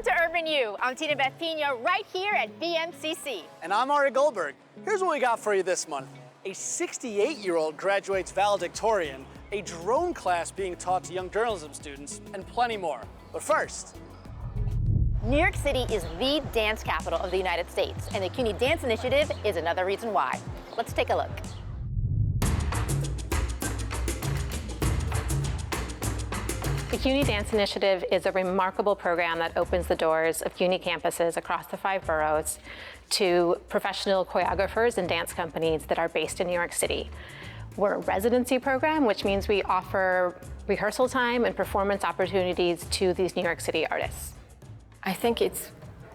to Urban U. I'm Tina Beth Pina right here at BMCC. And I'm Ari Goldberg. Here's what we got for you this month. A 68-year-old graduates valedictorian, a drone class being taught to young journalism students, and plenty more. But first, New York City is the dance capital of the United States, and the CUNY Dance Initiative is another reason why. Let's take a look. The CUNY Dance Initiative is a remarkable program that opens the doors of CUNY campuses across the 5 boroughs to professional choreographers and dance companies that are based in New York City. We're a residency program, which means we offer rehearsal time and performance opportunities to these New York City artists. I think it's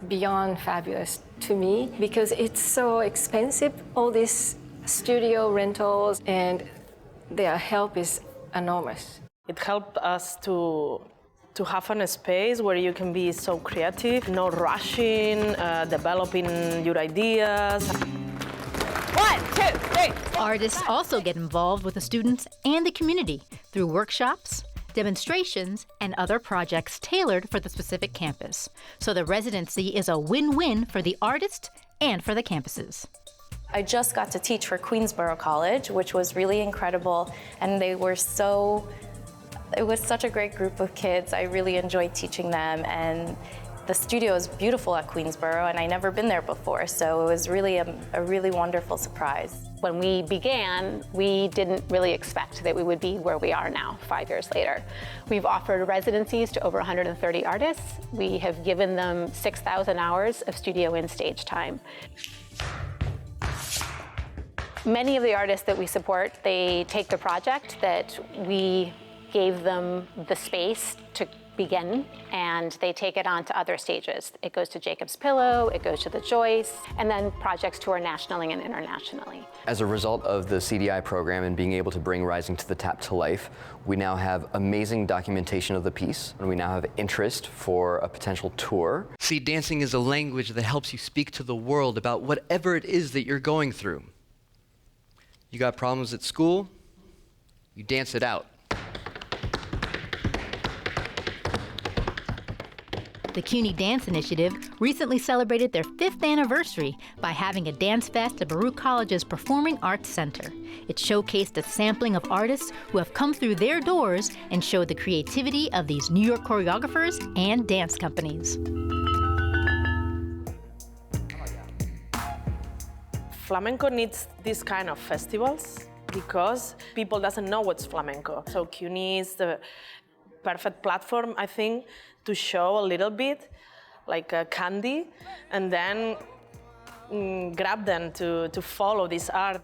beyond fabulous to me because it's so expensive, all these studio rentals, and their help is enormous. It helped us to have a space where you can be so creative, no rushing, developing your ideas. 1, 2, 3. Artists also get involved with the students and the community through workshops, demonstrations, and other projects tailored for the specific campus. So the residency is a win-win for the artists and for the campuses. I just got to teach for Queensborough College, which was really incredible, and it was such a great group of kids. I really enjoyed teaching them, and the studio is beautiful at Queensborough, and I'd never been there before, so it was really a really wonderful surprise. When we began, we didn't really expect that we would be where we are now, 5 years later. We've offered residencies to over 130 artists. We have given them 6,000 hours of studio and stage time. Many of the artists that we support, they take the project that we gave them the space to begin, and they take it on to other stages. It goes to Jacob's Pillow, it goes to the Joyce, and then projects tour nationally and internationally. As a result of the CDI program and being able to bring Rising to the Tap to life, we now have amazing documentation of the piece, and we now have interest for a potential tour. See, dancing is a language that helps you speak to the world about whatever it is that you're going through. You got problems at school, you dance it out. The CUNY Dance Initiative recently celebrated their 5th anniversary by having a dance fest at Baruch College's Performing Arts Center. It showcased a sampling of artists who have come through their doors and showed the creativity of these New York choreographers and dance companies. Flamenco needs these kind of festivals because people doesn't know what's flamenco. So CUNY is the perfect platform, I think, to show a little bit, like a candy, and then grab them to follow this art.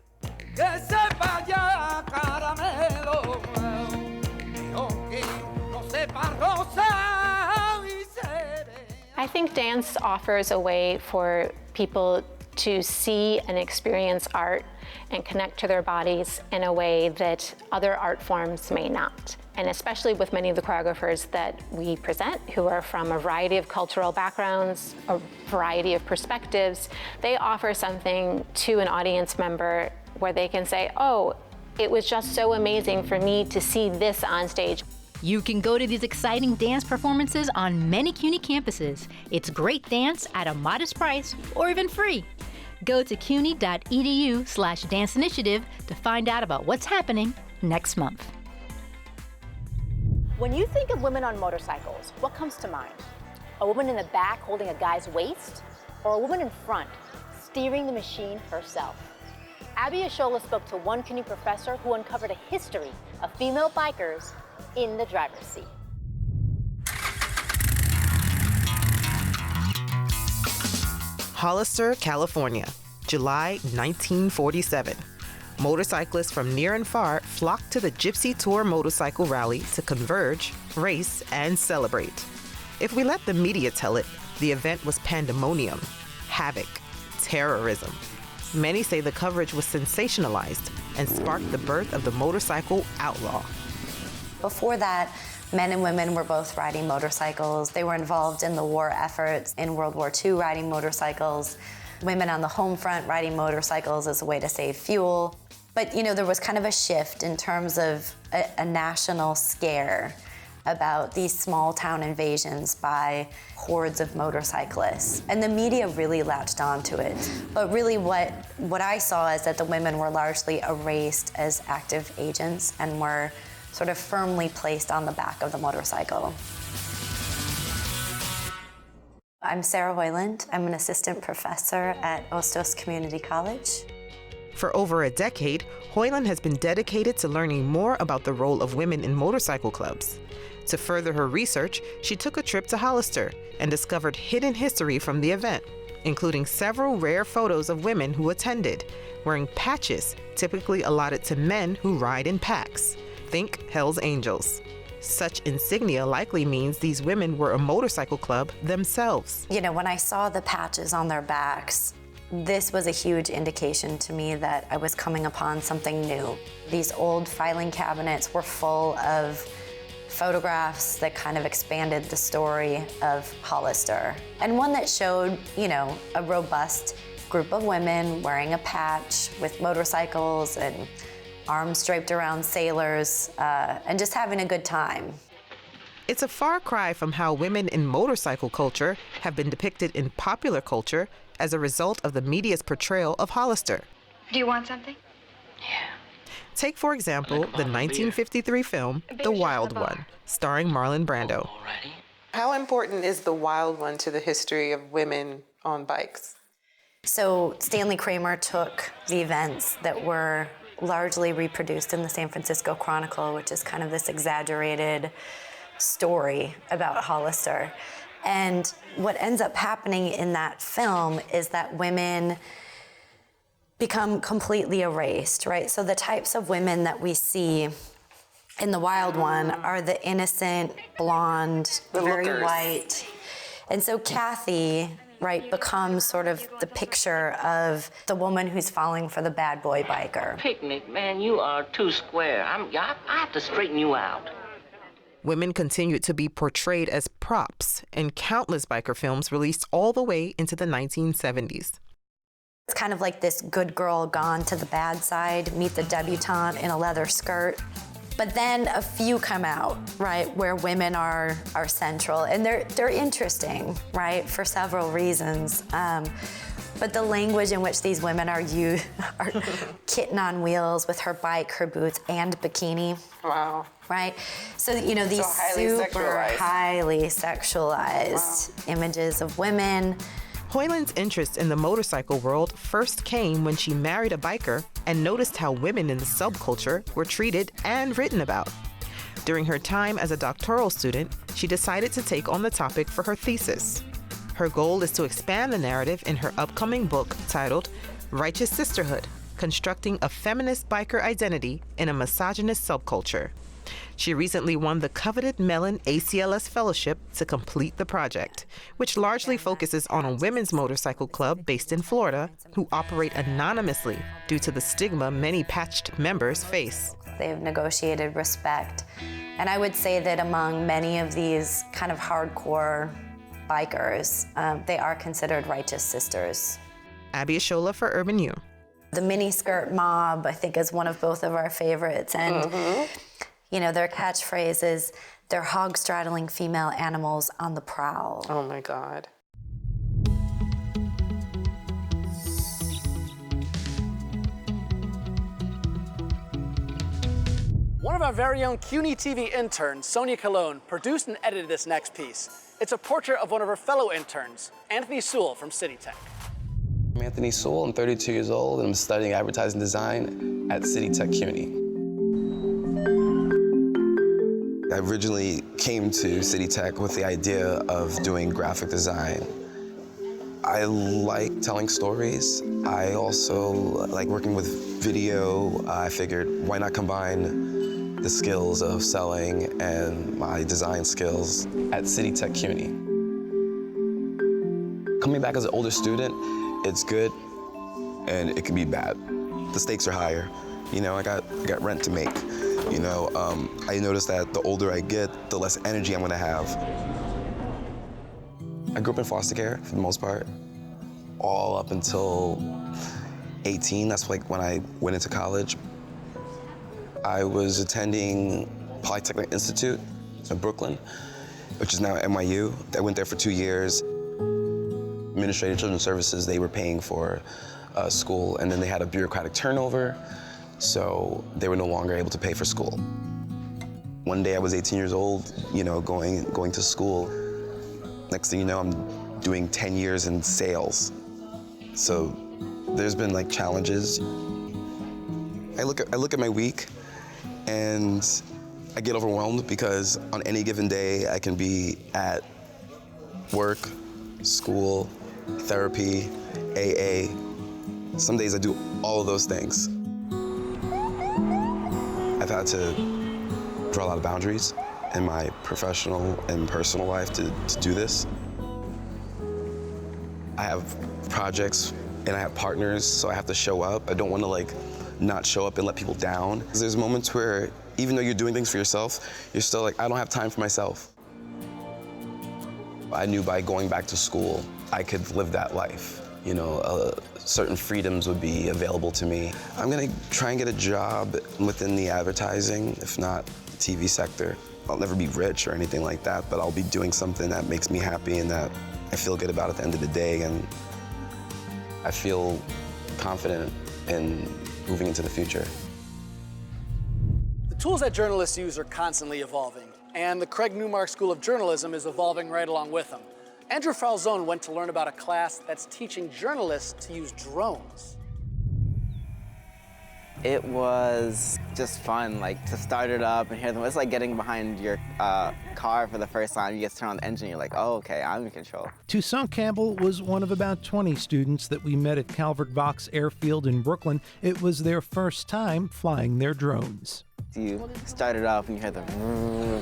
I think dance offers a way for people to see and experience art and connect to their bodies in a way that other art forms may not. And especially with many of the choreographers that we present, who are from a variety of cultural backgrounds, a variety of perspectives, they offer something to an audience member where they can say, oh, it was just so amazing for me to see this on stage. You can go to these exciting dance performances on many CUNY campuses. It's great dance at a modest price or even free. Go to cuny.edu/dance initiative to find out about what's happening next month. When you think of women on motorcycles, what comes to mind? A woman in the back holding a guy's waist, or a woman in front steering the machine herself? Abby Ashola spoke to one CUNY professor who uncovered a history of female bikers in the driver's seat. Hollister, California, July 1947. Motorcyclists from near and far flocked to the Gypsy Tour motorcycle rally to converge, race, and celebrate. If we let the media tell it, the event was pandemonium, havoc, terrorism. Many say the coverage was sensationalized and sparked the birth of the motorcycle outlaw. Before that, men and women were both riding motorcycles. They were involved in the war efforts in World War II, riding motorcycles. Women on the home front riding motorcycles as a way to save fuel. But, you know, there was kind of a shift in terms of a national scare about these small town invasions by hordes of motorcyclists. And the media really latched onto it. But really what I saw is that the women were largely erased as active agents and were sort of firmly placed on the back of the motorcycle. I'm Sarah Hoyland. I'm an assistant professor at Ostos Community College. For over a decade, Hoyland has been dedicated to learning more about the role of women in motorcycle clubs. To further her research, she took a trip to Hollister and discovered hidden history from the event, including several rare photos of women who attended, wearing patches typically allotted to men who ride in packs. Think Hell's Angels. Such insignia likely means these women were a motorcycle club themselves. You know, when I saw the patches on their backs, this was a huge indication to me that I was coming upon something new. These old filing cabinets were full of photographs that kind of expanded the story of Hollister, and one that showed, you know, a robust group of women wearing a patch with motorcycles and arms draped around sailors, and just having a good time. It's a far cry from how women in motorcycle culture have been depicted in popular culture as a result of the media's portrayal of Hollister. Do you want something? Take, for example, the 1953 film The Wild One, starring Marlon Brando. How important is The Wild One to the history of women on bikes? So Stanley Kramer took the events that were largely reproduced in the San Francisco Chronicle, which is kind of this exaggerated story about Hollister. And what ends up happening in that film is that women become completely erased, right? So the types of women that we see in The Wild One are the innocent, blonde, very white. And so Kathy, right, becomes sort of the picture of the woman who's falling for the bad boy biker. Picnic, man, you are too square. I have to straighten you out. Women continued to be portrayed as props in countless biker films released all the way into the 1970s. It's kind of like this good girl gone to the bad side, meet the debutante in a leather skirt. But then a few come out, right, where women are central, and they're interesting, right, for several reasons. But the language in which these women are used are kitten on wheels with her bike, her boots, and bikini. Wow. Right? So, you know, these highly sexualized images of women. Hoyland's interest in the motorcycle world first came when she married a biker and noticed how women in the subculture were treated and written about. During her time as a doctoral student, she decided to take on the topic for her thesis. Her goal is to expand the narrative in her upcoming book titled Righteous Sisterhood: Constructing a Feminist Biker Identity in a Misogynist Subculture. She recently won the coveted Mellon ACLS Fellowship to complete the project, which largely focuses on a women's motorcycle club based in Florida who operate anonymously due to the stigma many patched members face. They've negotiated respect. And I would say that among many of these kind of hardcore bikers, they are considered righteous sisters. Abby Ashola for Urban U. The miniskirt mob, I think, is one of both of our favorites. And you know, their catchphrase is, they're hog-straddling female animals on the prowl. Oh my God. One of our very own CUNY-TV interns, Sonia Colon, produced and edited this next piece. It's a portrait of one of her fellow interns, Anthony Sewell from City Tech. I'm Anthony Sewell, I'm 32 years old, and I'm studying advertising design at City Tech CUNY. I originally came to City Tech with the idea of doing graphic design. I like telling stories. I also like working with video. I figured, why not combine the skills of selling and my design skills at City Tech CUNY. Coming back as an older student, it's good and it can be bad. The stakes are higher. You know, I got rent to make. You know, I noticed that the older I get, the less energy I'm gonna have. I grew up in foster care for the most part, all up until 18. That's like when I went into college. I was attending Polytechnic Institute, in Brooklyn, which is now NYU. I went there for 2 years. Administrative Children's Services, they were paying for school, and then they had a bureaucratic turnover, so they were no longer able to pay for school. One day I was 18 years old, you know, going to school. Next thing you know, I'm doing 10 years in sales. So there's been like challenges. I look at my week and I get overwhelmed because on any given day I can be at work, school, therapy, AA. Some days I do all of those things. I've had to draw a lot of boundaries in my professional and personal life to do this. I have projects and I have partners, so I have to show up. I don't want to like not show up and let people down. There's moments where even though you're doing things for yourself, you're still like, I don't have time for myself. I knew by going back to school, I could live that life. You know, certain freedoms would be available to me. I'm gonna try and get a job within the advertising, if not the TV sector. I'll never be rich or anything like that, but I'll be doing something that makes me happy and that I feel good about at the end of the day, and I feel confident in moving into the future. The tools that journalists use are constantly evolving, and the Craig Newmark School of Journalism is evolving right along with them. Andrew Falzone went to learn about a class that's teaching journalists to use drones. It was just fun, like to start it up and hear them. It's like getting behind your car for the first time. You get to turn on the engine, you're like, oh, okay, I'm in control. Toussaint Campbell was one of about 20 students that we met at Calvert-Vaux Airfield in Brooklyn. It was their first time flying their drones. You start it up and you hear the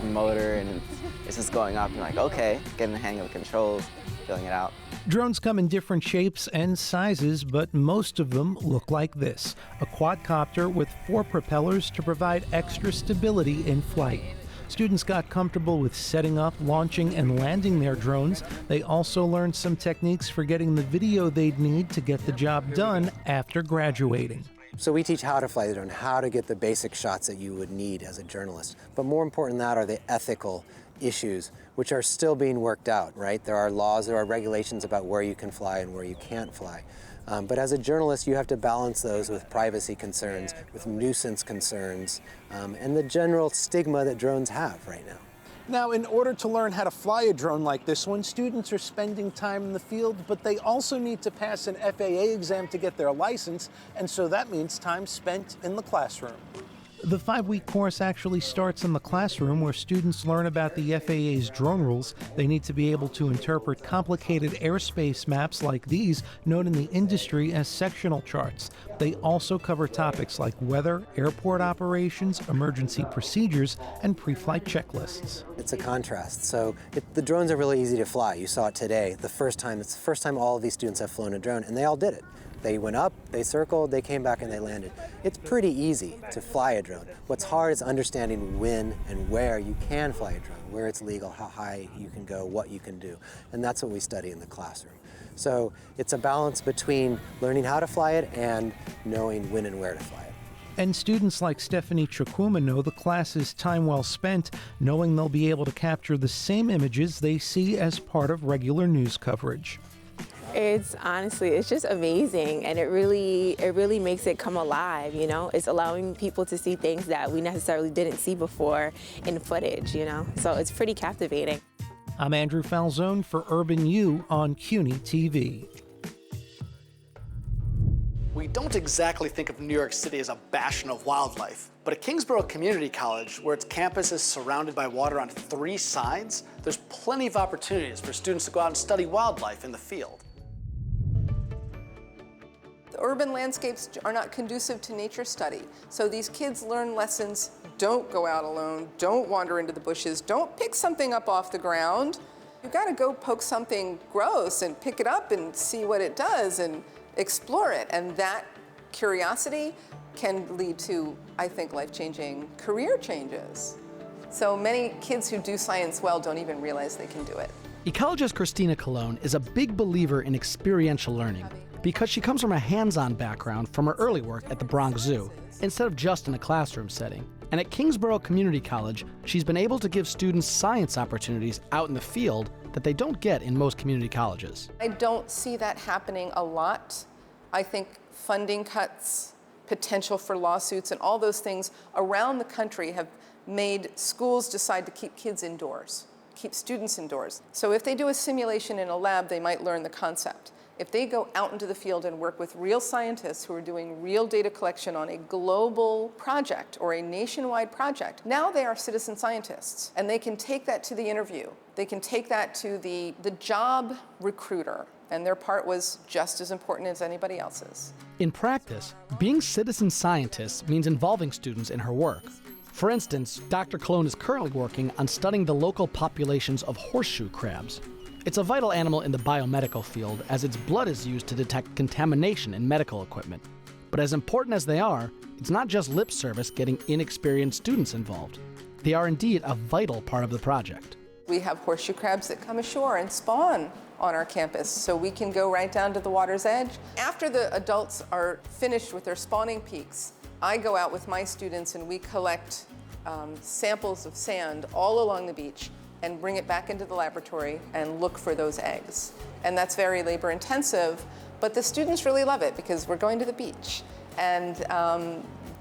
motor and it's just going up and you're like, okay, getting the hang of the controls, feeling it out. Drones come in different shapes and sizes, but most of them look like this: a quadcopter with 4 propellers to provide extra stability in flight. Students got comfortable with setting up, launching, and landing their drones. They also learned some techniques for getting the video they'd need to get the job done after graduating. So we teach how to fly the drone, how to get the basic shots that you would need as a journalist. But more important than that are the ethical issues, which are still being worked out, right? There are laws, there are regulations about where you can fly and where you can't fly. But as a journalist, you have to balance those with privacy concerns, with nuisance concerns, and the general stigma that drones have right now. Now, in order to learn how to fly a drone like this one, students are spending time in the field, but they also need to pass an FAA exam to get their license, and so that means time spent in the classroom. The 5-week course actually starts in the classroom, where students learn about the FAA's drone rules. They need to be able to interpret complicated airspace maps like these, known in the industry as sectional charts. They also cover topics like weather, airport operations, emergency procedures, and pre-flight checklists. It's a contrast. So the drones are really easy to fly. You saw it today. It's the first time all of these students have flown a drone, and they all did it. They went up, they circled, they came back, and they landed. It's pretty easy to fly a drone. What's hard is understanding when and where you can fly a drone, where it's legal, how high you can go, what you can do. And that's what we study in the classroom. So it's a balance between learning how to fly it and knowing when and where to fly it. And students like Stephanie Chukwuma know the class is time well spent, knowing they'll be able to capture the same images they see as part of regular news coverage. It's honestly, it's just amazing, and it really makes it come alive, you know? It's allowing people to see things that we necessarily didn't see before in footage, you know? So it's pretty captivating. I'm Andrew Falzone for Urban U on CUNY-TV. We don't exactly think of New York City as a bastion of wildlife, but at Kingsborough Community College, where its campus is surrounded by water on 3 sides, there's plenty of opportunities for students to go out and study wildlife in the field. The urban landscapes are not conducive to nature study, so these kids learn lessons: don't go out alone, don't wander into the bushes, don't pick something up off the ground. You've got to go poke something gross and pick it up and see what it does and explore it, and that curiosity can lead to, I think, life-changing career changes. So many kids who do science well don't even realize they can do it. Ecology's Christina Colon is a big believer in experiential learning. because she comes from a hands-on background from her early work at the Bronx Zoo, instead of just in a classroom setting. And at Kingsborough Community College, she's been able to give students science opportunities out in the field that they don't get in most community colleges. I don't see that happening a lot. I think funding cuts, potential for lawsuits, and all those things around the country have made schools decide to keep kids indoors, keep students indoors. So if they do a simulation in a lab, they might learn the concept. If they go out into the field and work with real scientists who are doing real data collection on a global project or a nationwide project, now they are citizen scientists, and they can take that to the interview. They can take that to the job recruiter, and their part was just as important as anybody else's. In practice, being citizen scientists means involving students in her work. For instance, Dr. Cologne is currently working on studying the local populations of horseshoe crabs. It's a vital animal in the biomedical field, as its blood is used to detect contamination in medical equipment. But as important as they are, it's not just lip service getting inexperienced students involved. They are indeed a vital part of the project. We have horseshoe crabs that come ashore and spawn on our campus, so we can go right down to the water's edge. After the adults are finished with their spawning peaks, I go out with my students and we collect samples of sand all along the beach and bring it back into the laboratory and look for those eggs. And that's very labor intensive, but the students really love it because we're going to the beach. And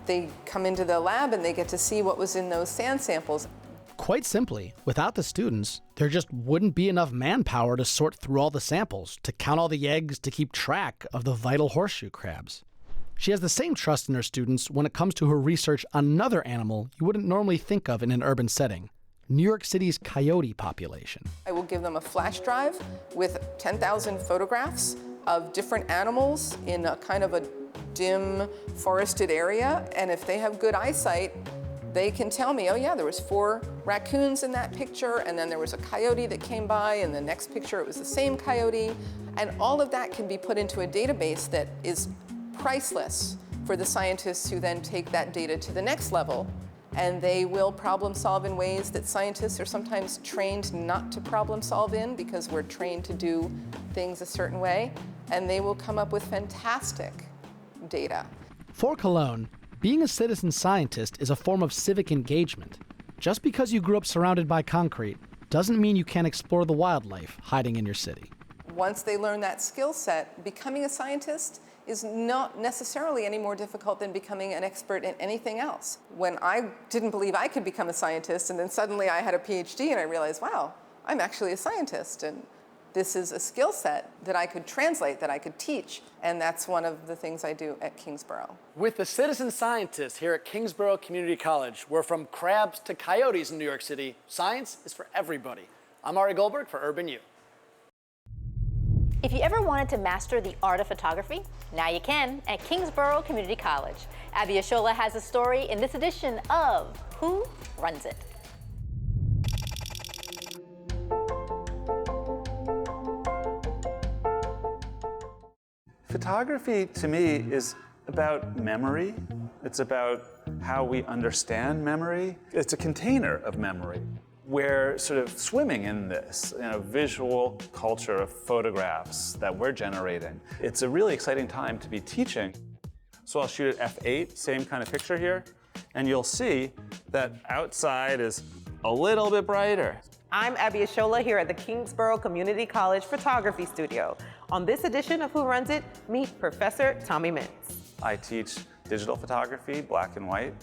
they come into the lab and they get to see what was in those sand samples. Quite simply, without the students, there just wouldn't be enough manpower to sort through all the samples, to count all the eggs, to keep track of the vital horseshoe crabs. She has the same trust in her students when it comes to her research on another animal you wouldn't normally think of in an urban setting: New York City's coyote population. I will give them a flash drive with 10,000 photographs of different animals in a kind of a dim forested area, and if they have good eyesight, they can tell me, oh yeah, there was 4 raccoons in that picture, and then there was a coyote that came by, and the next picture it was the same coyote, and all of that can be put into a database that is priceless for the scientists who then take that data to the next level, and they will problem solve in ways that scientists are sometimes trained not to problem solve in because we're trained to do things a certain way, and they will come up with fantastic data. For Cologne, being a citizen scientist is a form of civic engagement. Just because you grew up surrounded by concrete doesn't mean you can't explore the wildlife hiding in your city. Once they learn that skill set, becoming a scientist is not necessarily any more difficult than becoming an expert in anything else. When I didn't believe I could become a scientist, and then suddenly I had a PhD and I realized, wow, I'm actually a scientist, and this is a skill set that I could translate, that I could teach, and that's one of the things I do at Kingsborough. With the citizen scientists here at Kingsborough Community College, we're from crabs to coyotes in New York City. Science is for everybody. I'm Ari Goldberg for Urban U. If you ever wanted to master the art of photography, now you can at Kingsborough Community College. Abby Ashola has a story in this edition of Who Runs It? Photography, to me, is about memory. It's about how we understand memory. It's a container of memory. We're sort of swimming in this, visual culture of photographs that we're generating. It's a really exciting time to be teaching. So I'll shoot at f8, same kind of picture here, and you'll see that outside is a little bit brighter. I'm Abby Ashola here at the Kingsborough Community College Photography Studio. On this edition of Who Runs It, meet Professor Tommy Mintz. I teach digital photography, black and white,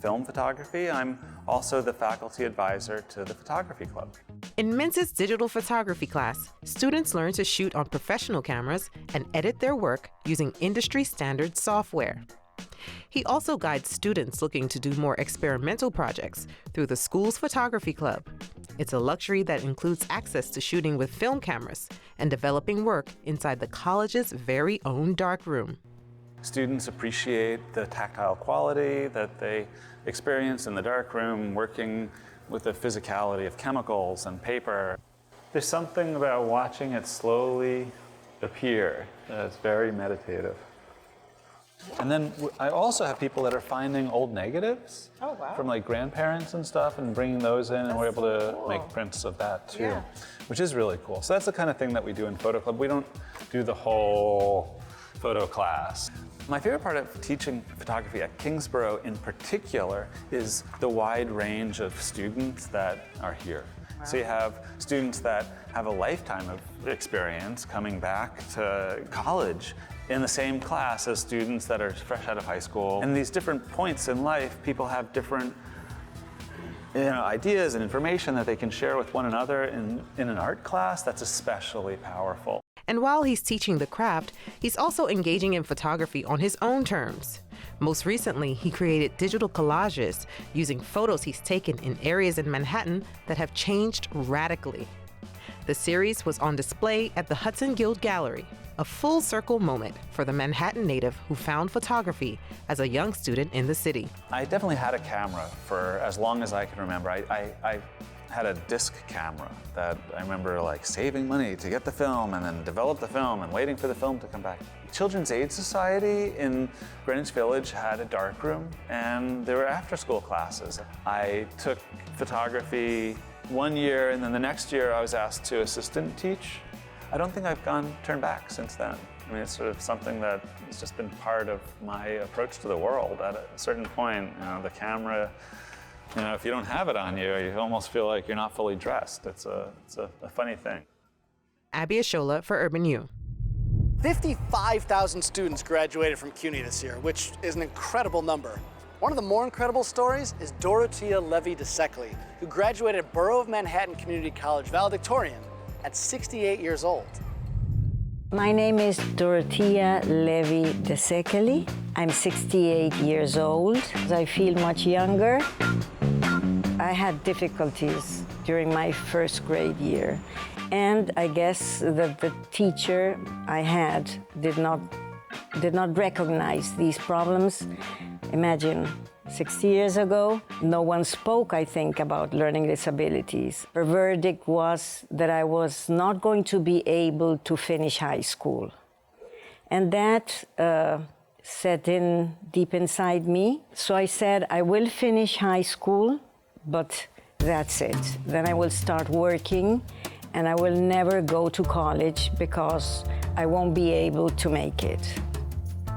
film photography. I'm also the faculty advisor to the photography club. In Mintz's digital photography class, students learn to shoot on professional cameras and edit their work using industry standard software. He also guides students looking to do more experimental projects through the school's photography club. It's a luxury that includes access to shooting with film cameras and developing work inside the college's very own darkroom. Students appreciate the tactile quality that they experience in the darkroom, working with the physicality of chemicals and paper. There's something about watching it slowly appear that's very meditative. And then I also have people that are finding old negatives from like grandparents and stuff and bringing those in, and we're able to make prints of that too, which is really cool. So that's the kind of thing that we do in Photo Club. We don't do the whole photo class. My favorite part of teaching photography at Kingsborough in particular is the wide range of students that are here. So you have students that have a lifetime of experience coming back to college in the same class as students that are fresh out of high school. And these different points in life, people have different ideas and information that they can share with one another in an art class. That's especially powerful. And while he's teaching the craft, he's also engaging in photography on his own terms. Most recently, he created digital collages using photos he's taken in areas in Manhattan that have changed radically. The series was on display at the Hudson Guild Gallery, a full circle moment for the Manhattan native who found photography as a young student in the city. I definitely had a camera for as long as I can remember. I had a disc camera that I remember like saving money to get the film and then develop the film and waiting for the film to come back. Children's Aid Society in Greenwich Village had a darkroom and there were after-school classes. I took photography one year and then the next year I was asked to assistant teach. I don't think I've turned back since then. I mean, it's sort of something that has just been part of my approach to the world. At a certain point, the camera, if you don't have it on you, you almost feel like you're not fully dressed. It's a funny thing. Abby Ashola for Urban U. 55,000 students graduated from CUNY this year, which is an incredible number. One of the more incredible stories is Dorothea Levy DeSecoli, who graduated at Borough of Manhattan Community College valedictorian at 68 years old. My name is Dorothea Levy DeSecoli. I'm 68 years old. I feel much younger. I had difficulties during my first grade year. And I guess that the teacher I had did not recognize these problems. Imagine 60 years ago, no one spoke, I think, about learning disabilities. Her verdict was that I was not going to be able to finish high school. And that set in deep inside me. So I said, I will finish high school, but that's it. Then I will start working, and I will never go to college because I won't be able to make it.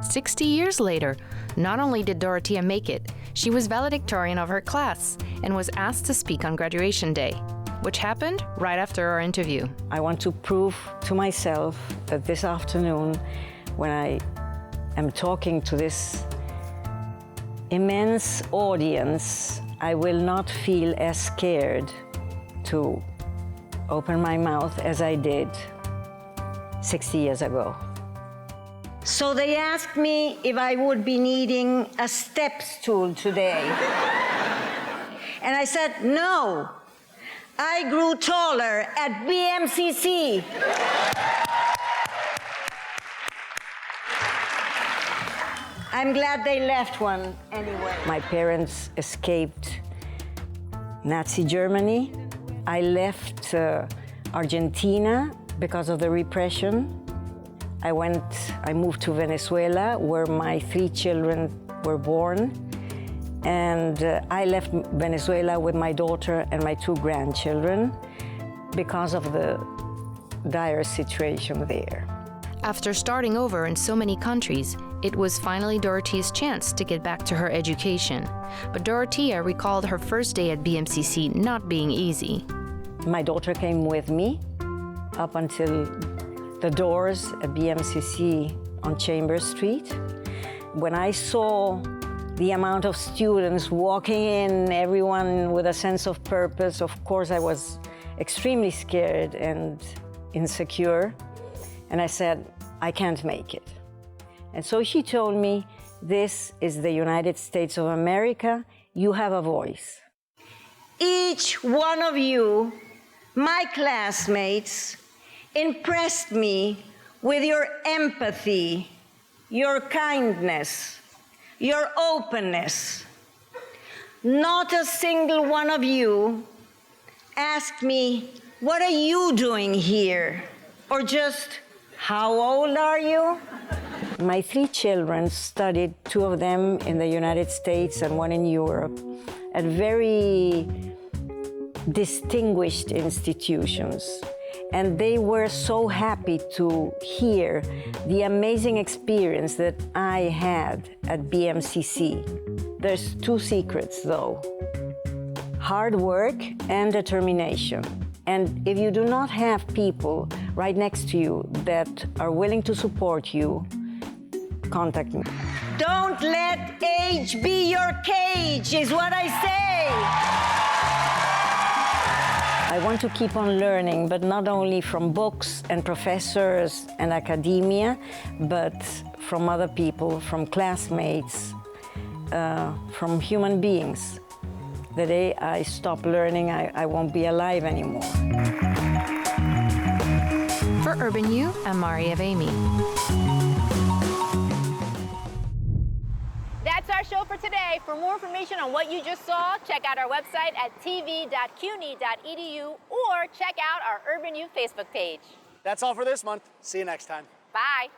60 years later, not only did Dorothea make it, she was valedictorian of her class and was asked to speak on graduation day, which happened right after our interview. I want to prove to myself that this afternoon, when I am talking to this immense audience, I will not feel as scared to open my mouth as I did 60 years ago. So they asked me if I would be needing a step stool today. And I said, no. I grew taller at BMCC. I'm glad they left one anyway. My parents escaped Nazi Germany. I left Argentina because of the repression. I moved to Venezuela, where my 3 children were born. And I left Venezuela with my daughter and my 2 grandchildren because of the dire situation there. After starting over in so many countries, it was finally Dorothea's chance to get back to her education. But Dorothea recalled her first day at BMCC not being easy. My daughter came with me up until the doors at BMCC on Chambers Street. When I saw the amount of students walking in, everyone with a sense of purpose, of course I was extremely scared and insecure. And I said, I can't make it. And so she told me, this is the United States of America, you have a voice. Each one of you, my classmates, impressed me with your empathy, your kindness, your openness. Not a single one of you asked me, what are you doing here? Or just, how old are you? My 3 children studied, 2 of them in the United States and 1 in Europe, at very distinguished institutions. And they were so happy to hear the amazing experience that I had at BMCC. There's two secrets though: hard work and determination. And if you do not have people right next to you that are willing to support you, contact me. Don't let age be your cage, is what I say. I want to keep on learning, but not only from books and professors and academia, but from other people, from classmates, from human beings. The day I stop learning, I won't be alive anymore. For Urban U, I'm Maria Vamy. That's our show for today. For more information on what you just saw, check out our website at tv.cuny.edu or check out our Urban U Facebook page. That's all for this month. See you next time. Bye.